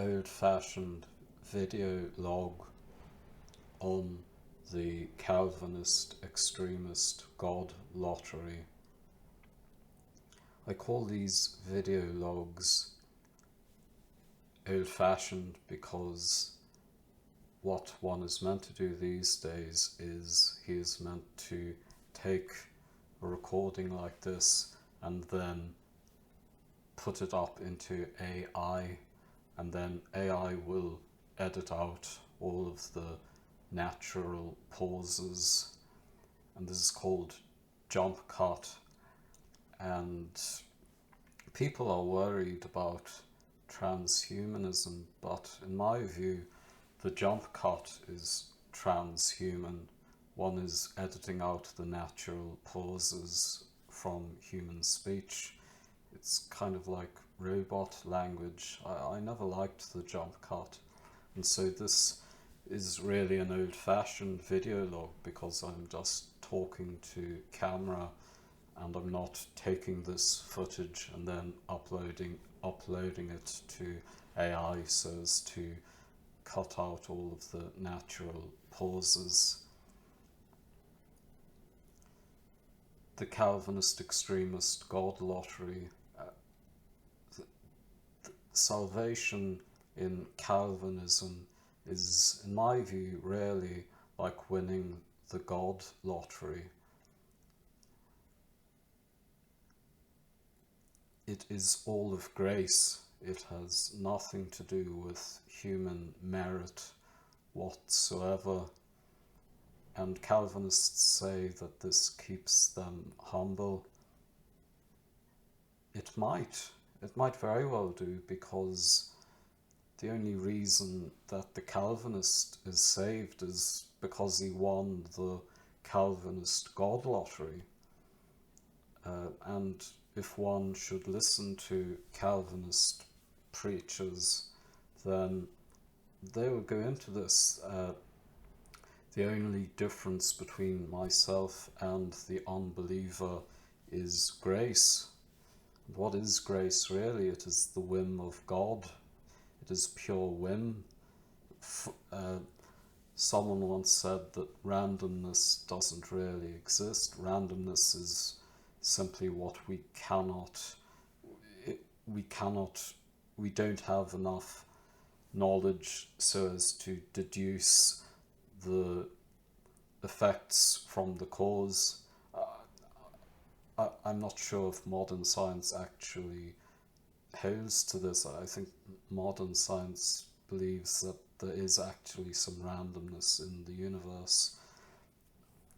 old-fashioned video log on the Calvinist-Extremist God Lottery. I call these video logs old-fashioned because what one is meant to do these days is he is meant to take a recording like this and then put it up into AI, and then AI will edit out all of the natural pauses, and this is called jump cut. And people are worried about transhumanism, but in my view the jump cut is transhuman. One is editing out the natural pauses from human speech. It's kind of like robot language. I never liked the jump cut, and so this is really an old-fashioned video log because I'm just talking to camera and I'm not taking this footage and then uploading it to AI so as to cut out all of the natural pauses. The Calvinist-Extremist God Lottery. Salvation in Calvinism is, in my view, really like winning the God Lottery. It is all of grace. It has nothing to do with human merit whatsoever. And Calvinists say that this keeps them humble. It might very well do, because the only reason that the Calvinist is saved is because he won the Calvinist God Lottery. And if one should listen to Calvinist preachers, then they will go into this. The only difference between myself and the unbeliever is grace. What is grace really? It is the whim of God. It is pure whim. Someone once said that randomness doesn't really exist. Randomness is simply what we don't have enough knowledge so as to deduce the effects from the cause. I'm not sure if modern science actually holds to this. I think modern science believes that there is actually some randomness in the universe,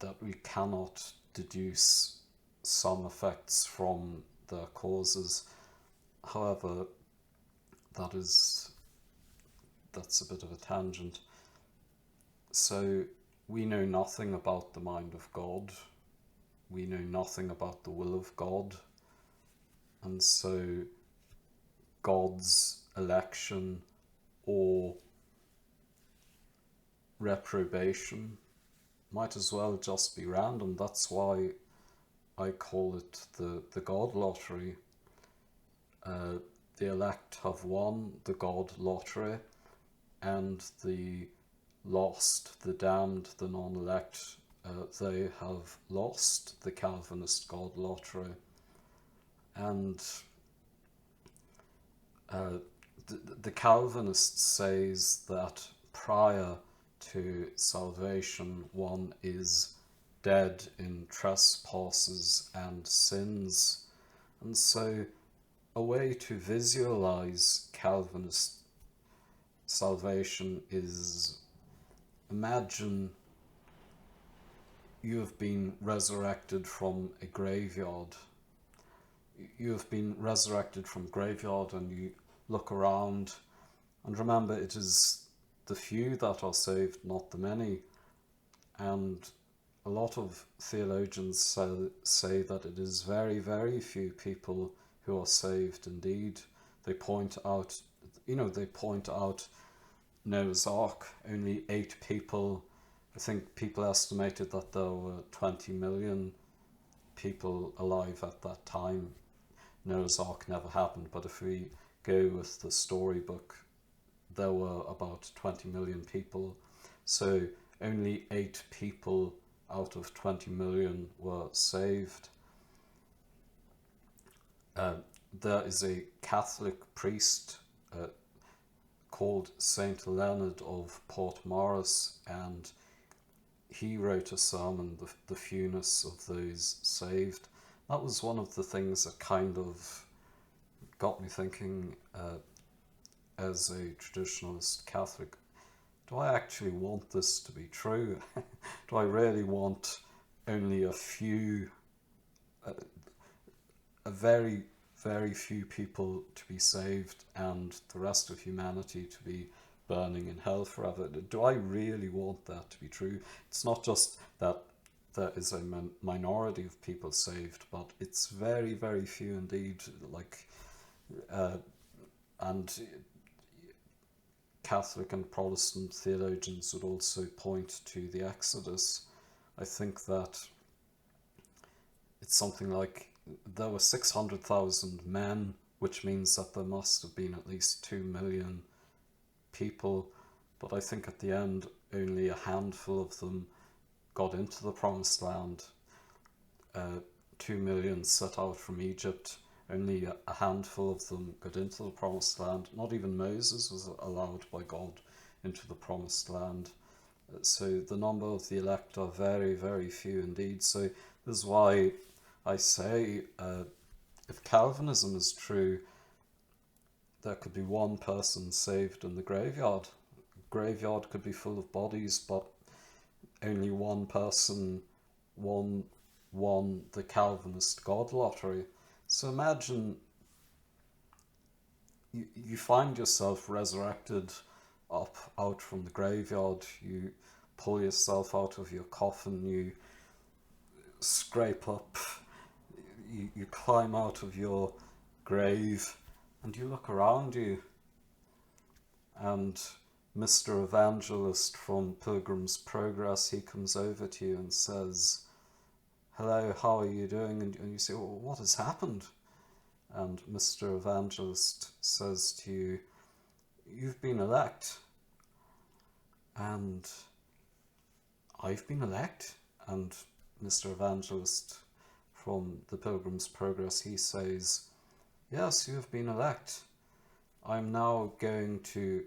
that we cannot deduce some effects from their causes. However, that's a bit of a tangent. So we know nothing about the mind of God. We know nothing about the will of God. And so God's election or reprobation might as well just be random. That's why I call it the God Lottery. The elect have won the God Lottery, and the lost, the damned, the non-elect, they have lost the Calvinist God Lottery. And the Calvinist says that prior to salvation one is dead in trespasses and sins. And so a way to visualize Calvinist salvation is, imagine you have been resurrected from a graveyard. You have been resurrected from graveyard, and you look around, and remember, it is the few that are saved, not the many. And a lot of theologians say that it is very, very few people who are saved indeed. They point out Noah's Ark, only 8 people. I think people estimated that there were 20 million people alive at that time. Noah's Ark never happened, but if we go with the storybook there were about 20 million people. So only 8 people out of 20 million were saved. There is a Catholic priest called Saint Leonard of Port Maurice, and he wrote a sermon, the Fewness of those saved. That was one of the things that kind of got me thinking, as a traditionalist Catholic, do I actually want this to be true? Do I really want only a few, a very, very few people to be saved and the rest of humanity to be burning in hell forever? Do I really want that to be true? It's not just that there is a minority of people saved, but it's very, very few indeed. And Catholic and Protestant theologians would also point to the Exodus. I think that it's something like there were 600,000 men, which means that there must have been at least 2 million people, but I think at the end only a handful of them got into the Promised Land. 2 million set out from Egypt. Only a handful of them got into the Promised Land. Not even Moses was allowed by God into the Promised Land. So the number of the elect are very, very few indeed. So this is why I say, if Calvinism is true, there could be one person saved in the graveyard. The graveyard could be full of bodies, but only one person won the Calvinist God lottery. So imagine you find yourself resurrected up out from the graveyard, you pull yourself out of your coffin, you scrape up, you climb out of your grave, and you look around you, and Mr. Evangelist from Pilgrim's Progress, he comes over to you and says, "Hello, how are you doing?" And you say, "Well, what has happened?" And Mr. Evangelist says to you, "You've been elect." And "I've been elect?" And Mr. Evangelist from the Pilgrim's Progress, he says, "Yes, you have been elect. I'm now going to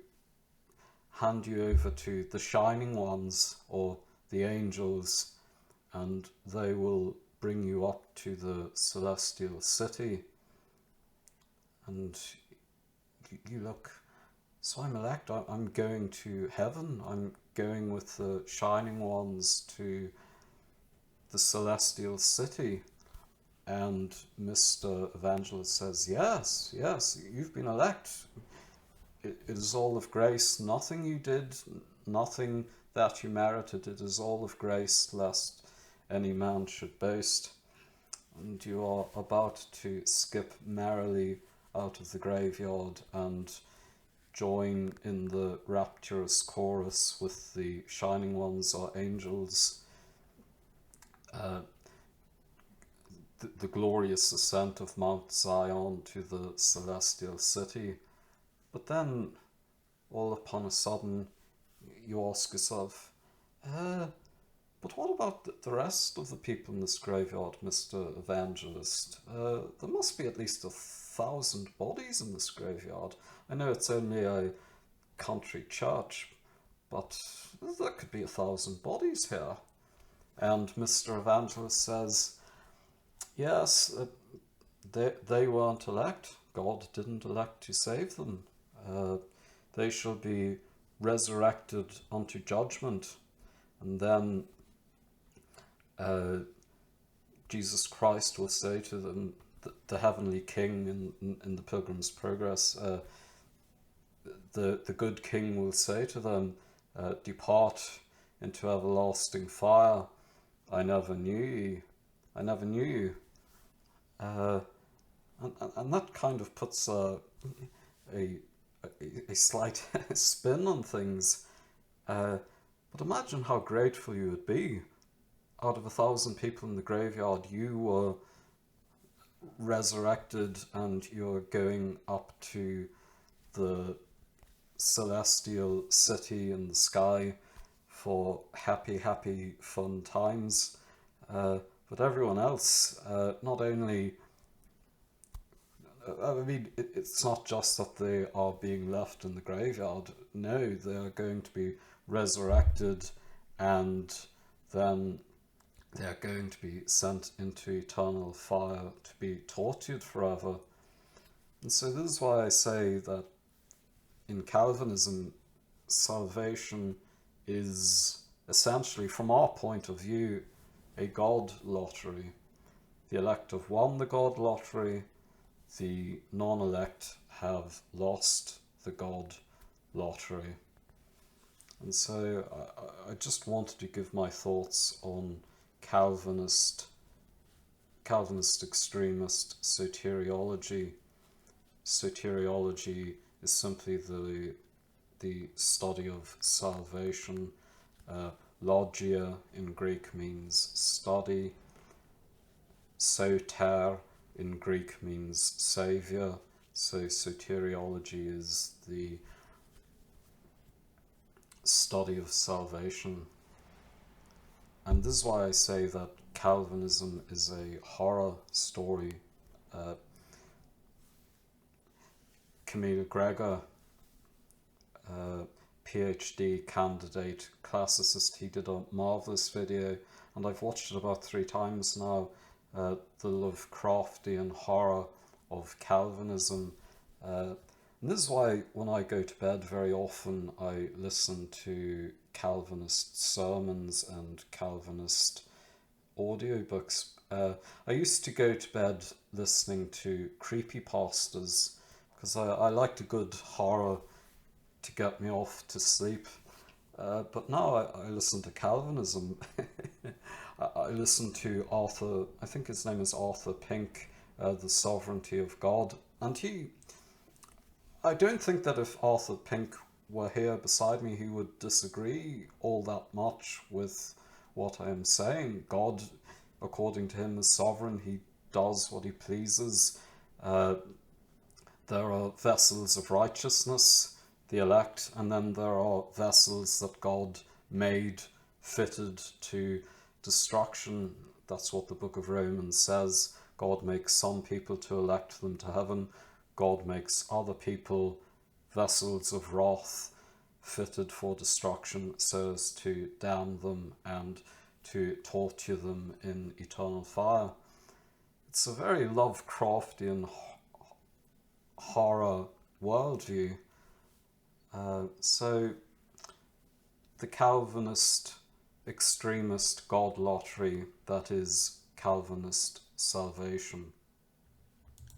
hand you over to the Shining Ones, or the angels, and they will bring you up to the celestial city." And you look, so I'm elect, I'm going to heaven, I'm going with the Shining Ones to the celestial city. And Mr. Evangelist says, yes, you've been elect. It is all of grace, nothing you did, nothing that you merited. It is all of grace, lest any man should boast. And you are about to skip merrily out of the graveyard and join in the rapturous chorus with the Shining Ones, or angels, the glorious ascent of Mount Zion to the celestial city. But then, all upon a sudden, you ask yourself, but what about the rest of the people in this graveyard, Mr. Evangelist? There must be at least 1,000 bodies in this graveyard. I know it's only a country church, but there could be 1,000 bodies here. And Mr. Evangelist says, yes, they weren't elect. God didn't elect to save them. They shall be resurrected unto judgment. And then Jesus Christ will say to them, the heavenly king in the Pilgrim's Progress, the good king will say to them, depart into everlasting fire. I never knew you. I never knew you. And that kind of puts a slight spin on things. But imagine how grateful you would be. Out of 1,000 people in the graveyard, you were resurrected and you're going up to the celestial city in the sky for happy, happy, fun times. But everyone else, not only, I mean, it's not just that they are being left in the graveyard. No, they are going to be resurrected, and then they are going to be sent into eternal fire to be tortured forever. And so this is why I say that in Calvinism, salvation is essentially, from our point of view, a God lottery. The elect have won the God lottery, the non-elect have lost the God lottery. And so I just wanted to give my thoughts on Calvinist-Extremist soteriology. Soteriology is simply the study of salvation. Logia in Greek means study. Soter in Greek means saviour. So soteriology is the study of salvation. And this is why I say that Calvinism is a horror story. Kamil Gregor, PhD candidate, classicist, he did a marvellous video, and I've watched it about 3 times now, the Lovecraftian horror of Calvinism. And this is why when I go to bed very often I listen to Calvinist sermons and Calvinist audiobooks. I used to go to bed listening to creepypastas because I liked a good horror to get me off to sleep. But now I listen to Calvinism. I listen to Arthur, I think his name is Arthur Pink, The Sovereignty of God. And I don't think that if Arthur Pink were here beside me, he would disagree all that much with what I am saying. God, according to him, is sovereign. He does what he pleases. There are vessels of righteousness, the elect, and then there are vessels that God made fitted to destruction. That's what the book of Romans says. God makes some people to elect them to heaven. God makes other people vessels of wrath fitted for destruction so as to damn them and to torture them in eternal fire. It's a very Lovecraftian horror worldview. So the Calvinist extremist God lottery, that is Calvinist salvation.